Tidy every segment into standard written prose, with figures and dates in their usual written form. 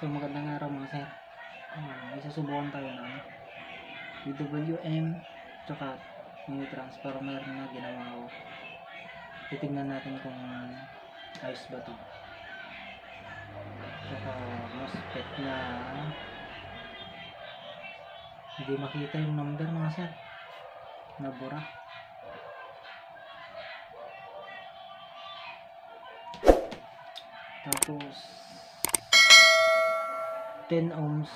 So magandang araw mga sir. May susubukan tayo na PWM tsaka yung transformer na ginawa ko. Titignan natin kung ayos ba ito. Tsaka MOSFET na hindi makita yung number mga sir. Nabura. Tapos 10 ohms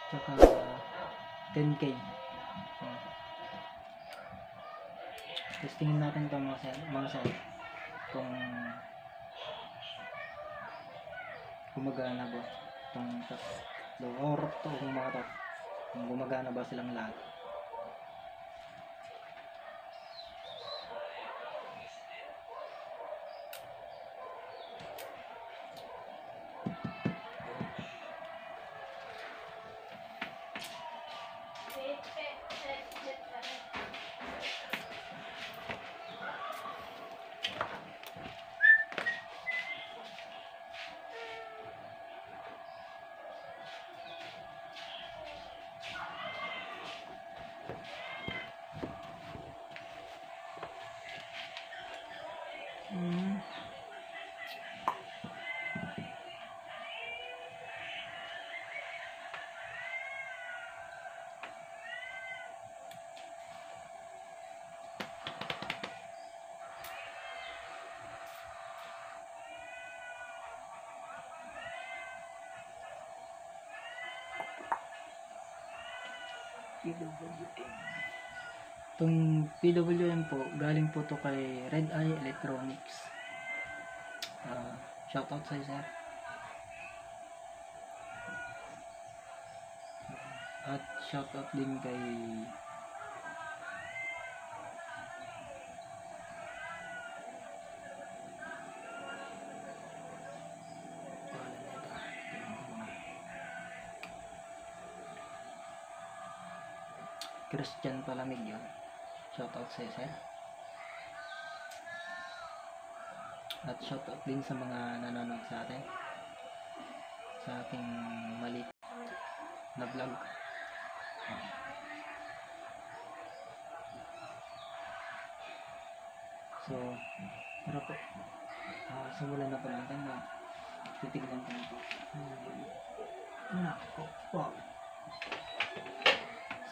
tsaka 10K. Testingin natin ito mga sir kung gumagana ba itong tatlo or itong mga to, kung gumagana ba silang lahat. Itong PWM po, galing po to kay Red Eye Electronics. Shoutout sa sir. At shoutout din kay Christian Palamig yun. Shoutout sa sir. At shoutout din sa mga nanonood sa atin sa ating maliit na vlog. So, tara po. Simulan na po natin na titignan ko ito. Wow.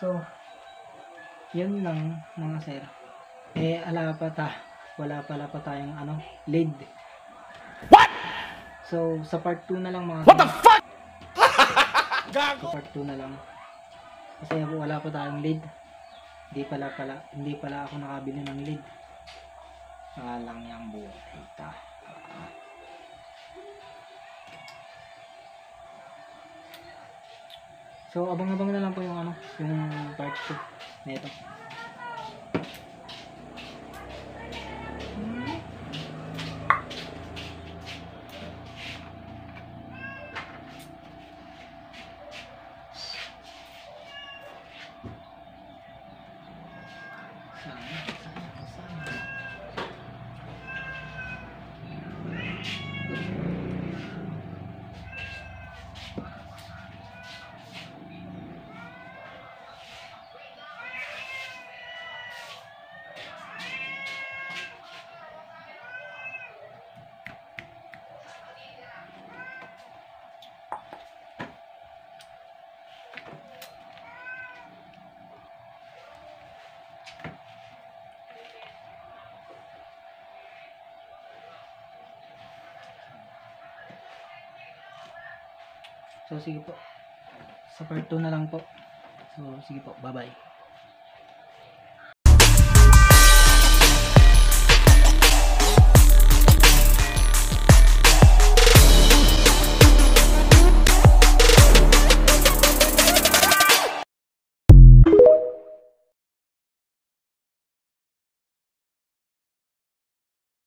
So, yun lang mga sir. Wala pala pa tayong lead. What? So, sa part 2 na lang mga What the fuck? Sa part 2 na lang. Kasi wala pa tayong lead. Hindi pala ako nakabili ng lead. Lang yung buhay ta. So, abang-abang na lang po yung yung part 2 nito. So sige po. Sa part 2 na lang po. So sige po. Bye-bye.